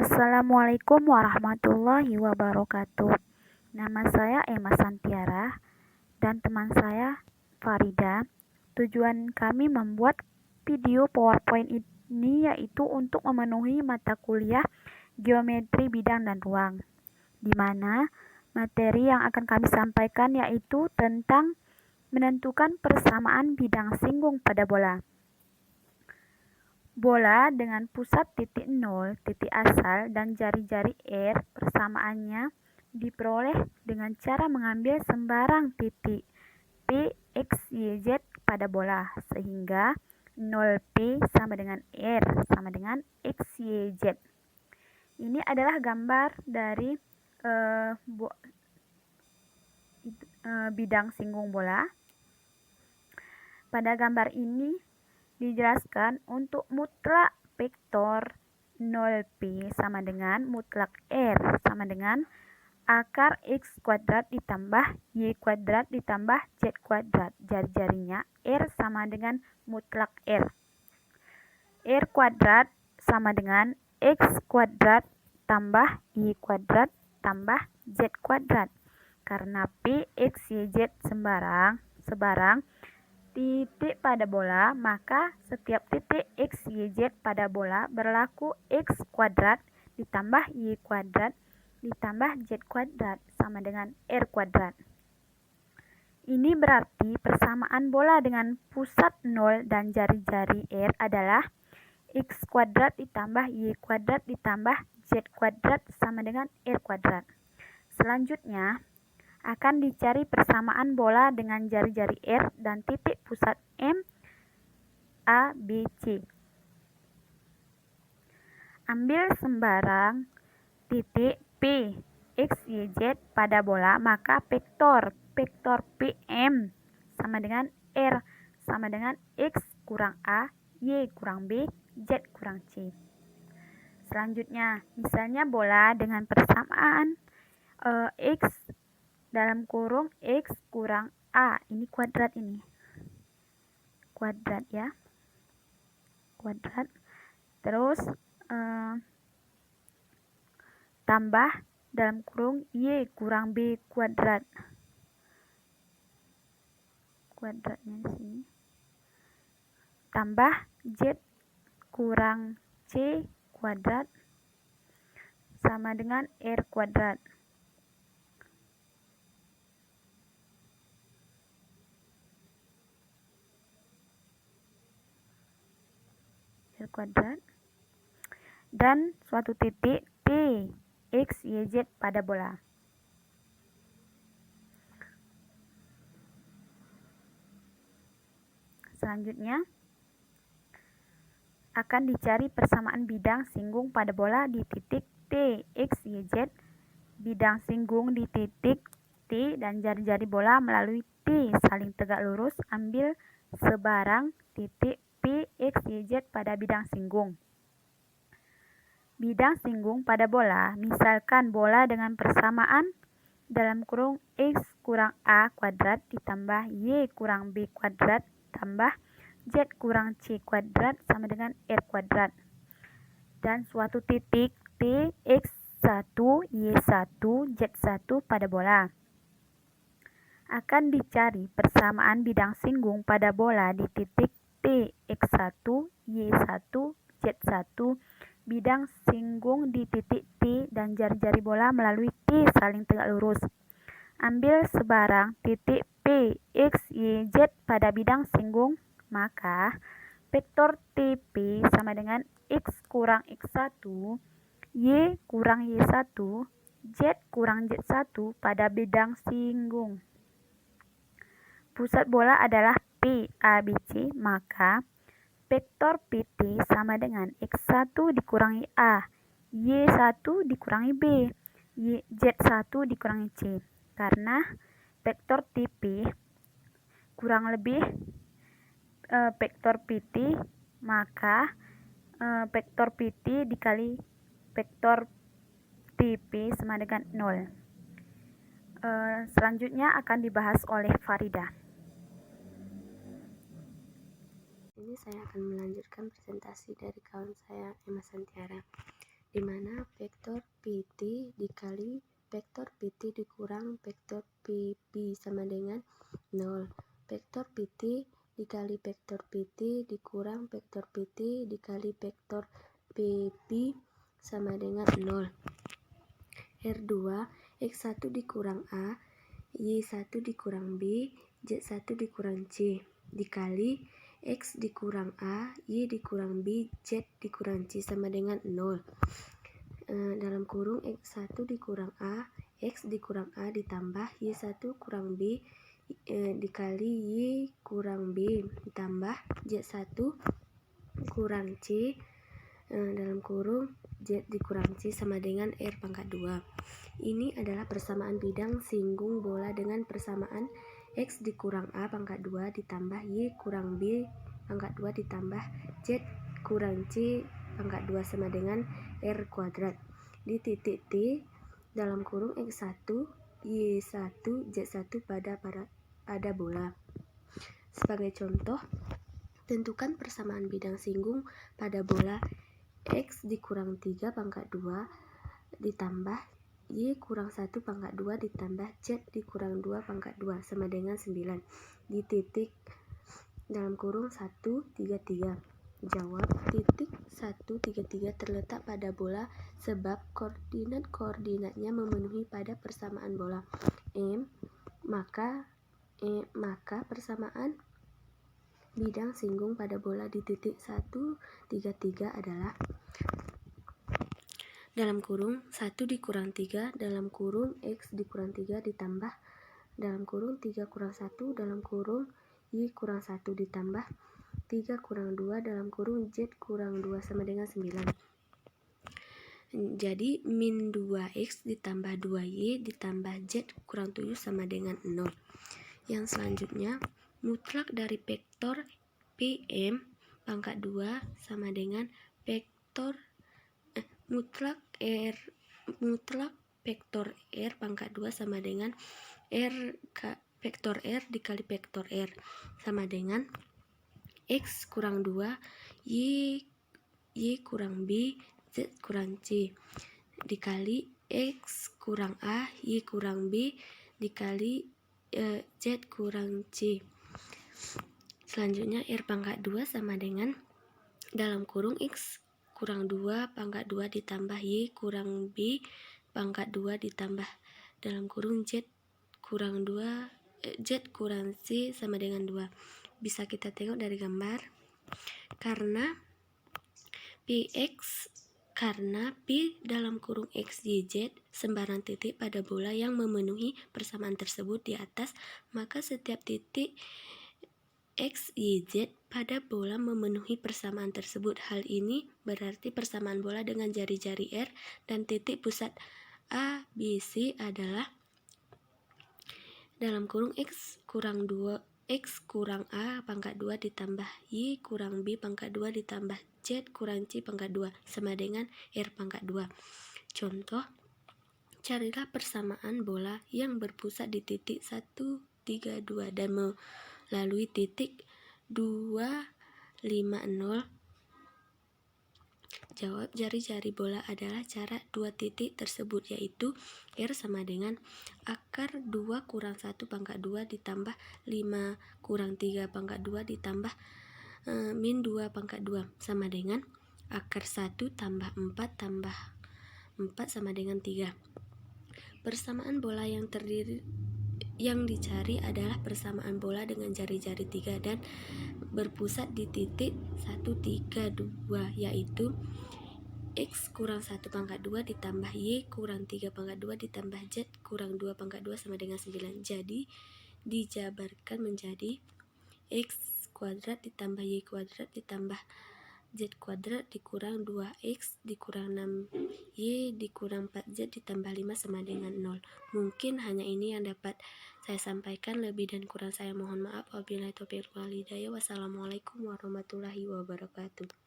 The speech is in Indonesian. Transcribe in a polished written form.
Assalamualaikum warahmatullahi wabarakatuh. Nama saya Emma Santiara dan teman saya Farida. Tujuan kami membuat video PowerPoint ini yaitu untuk memenuhi mata kuliah Geometri Bidang dan Ruang, di mana materi yang akan kami sampaikan yaitu tentang menentukan persamaan bidang singgung pada bola. Bola dengan pusat titik nol, titik asal, dan jari-jari R persamaannya diperoleh dengan cara mengambil sembarang titik P, X, Y, Z pada bola, sehingga 0P sama dengan R sama dengan X, Y, Z. Ini adalah gambar dari bidang singgung bola. Pada gambar ini dijelaskan untuk mutlak vektor 0P sama dengan mutlak R sama dengan akar X kuadrat ditambah Y kuadrat ditambah Z kuadrat. Jari-jarinya R sama dengan mutlak R. R kuadrat sama dengan X kuadrat tambah Y kuadrat tambah Z kuadrat. Karena P, X, Y, Z sebarang titik pada bola, maka setiap titik X, Y, Z pada bola berlaku X kuadrat ditambah Y kuadrat ditambah Z kuadrat sama dengan R kuadrat. Ini berarti persamaan bola dengan pusat 0 dan jari-jari R adalah X kuadrat ditambah Y kuadrat ditambah Z kuadrat sama dengan R kuadrat. Selanjutnya, akan dicari persamaan bola dengan jari-jari R dan titik pusat M, A, B, C. Ambil sembarang titik P, X, Y, Z pada bola, maka vektor PM sama dengan R sama dengan X kurang A, Y kurang B, Z kurang C. Selanjutnya, misalnya bola dengan persamaan X dalam kurung X kurang A, ini kuadrat, ini kuadrat ya, kuadrat, terus tambah dalam kurung Y kurang B kuadrat, kuadratnya di sini, tambah Z kurang C kuadrat sama dengan R kuadrat. Kuadrat dan suatu titik T, X, Y, Z pada bola. Selanjutnya akan dicari persamaan bidang singgung pada bola di titik T, X, Y, Z. Bidang singgung di titik T dan jari-jari bola melalui T saling tegak lurus. Ambil sebarang titik P, X, Y, Z pada bidang singgung. Bidang singgung pada bola, misalkan bola dengan persamaan dalam kurung X kurang A kuadrat ditambah Y kurang B kuadrat tambah Z kurang C kuadrat sama dengan R kuadrat. Dan suatu titik T, X1, Y1, Z1 pada bola. Akan dicari persamaan bidang singgung pada bola di titik T, X1, Y1, Z1. Bidang singgung di titik T dan jari-jari bola melalui T saling tegak lurus. Ambil sebarang titik P, X, Y, Z pada bidang singgung, maka vektor TP sama dengan X kurang X1, Y kurang Y1, Z kurang Z1 pada bidang singgung. Pusat bola adalah P, A, B, C, maka vektor PT sama dengan X1 dikurangi A, Y1 dikurangi B, Z1 dikurangi C. Karena vektor TP kurang lebih vektor PT, maka vektor PT dikali vektor TP sama dengan 0. Selanjutnya akan dibahas oleh Farida. Ini saya akan melanjutkan presentasi dari kawan saya Emma Santiara, di mana PT dikali vektor PT dikurang vektor PP sama dengan 0. Vektor PT dikali vektor PT dikurang vektor PT dikali vektor PP sama dengan 0. R2 X1 dikurang A, Y1 dikurang B, Z1 dikurang C dikali X dikurang A, Y dikurang B, Z dikurang C sama dengan 0. Dalam kurung X1 dikurang A, X dikurang A ditambah Y1 kurang B dikali Y kurang B ditambah Z1 kurang C dalam kurung Z dikurang C sama dengan R pangkat 2. Ini adalah persamaan bidang singgung bola dengan persamaan X dikurang A pangkat 2 ditambah Y kurang B pangkat 2 ditambah Z kurang C pangkat 2 sama dengan R kuadrat. Di titik T dalam kurung X1, Y1, Z1 pada bola. Sebagai contoh, tentukan persamaan bidang singgung pada bola X dikurang 3 pangkat 2 ditambah Y kurang 1 pangkat 2 ditambah Z dikurang 2 pangkat 2 sama dengan 9 di titik dalam kurung 1, 3, 3. Jawab, titik 1, 3, 3 terletak pada bola sebab koordinat-koordinatnya memenuhi pada persamaan bola M, maka persamaan bidang singgung pada bola di titik 1, 3, 3 adalah dalam kurung 1 dikurang 3 dalam kurung X dikurang 3 ditambah dalam kurung 3 kurang 1 dalam kurung Y kurang 1 ditambah 3 kurang 2 dalam kurung Z kurang 2 sama dengan 9. Jadi min 2X ditambah 2Y ditambah Z kurang 7 sama dengan 0. Yang selanjutnya, mutlak dari vektor PM pangkat 2 sama dengan vektor mutlak vektor R pangkat 2 sama dengan vektor R dikali vektor R sama dengan X kurang 2 Y kurang B Z kurang C dikali X kurang A Y kurang B dikali Z kurang C. Selanjutnya R pangkat 2 sama dengan dalam kurung X kurang 2 pangkat 2 ditambah Y kurang B pangkat 2 ditambah dalam kurung Z kurang 2 Z kurang C sama dengan 2. Bisa kita tengok dari gambar karena P dalam kurung X, Y, Z sembarang titik pada bola yang memenuhi persamaan tersebut di atas, maka setiap titik X, Y, Z pada bola memenuhi persamaan tersebut. Hal ini berarti persamaan bola dengan jari-jari R dan titik pusat A, B, C adalah dalam kurung X kurang A pangkat 2 ditambah Y kurang B pangkat 2 ditambah Z kurang C pangkat 2 sama dengan R pangkat 2. Contoh, carilah persamaan bola yang berpusat di titik 1, 3, 2 dan melalui titik 2, 5, 0. Jawab, jari-jari bola adalah jarak dua titik tersebut, yaitu R sama dengan akar 2 kurang 1 pangkat 2 ditambah 5 kurang 3 pangkat 2 ditambah min 2 pangkat 2 sama dengan akar 1 tambah 4 tambah 4 sama dengan 3. Persamaan bola yang dicari adalah persamaan bola dengan jari-jari 3 dan berpusat di titik 1, 3, 2, yaitu X kurang 1 pangkat 2 ditambah Y kurang 3 pangkat 2 ditambah Z kurang 2 pangkat 2 sama dengan 9. Jadi dijabarkan menjadi X kuadrat ditambah Y kuadrat ditambah Z kuadrat dikurang 2X dikurang 6Y dikurang 4Z ditambah 5 sama dengan 0. Mungkin hanya ini yang dapat saya sampaikan. Lebih dan kurang saya mohon maaf. Wabillahi taufiq wal hidayah. Wassalamualaikum warahmatullahi wabarakatuh.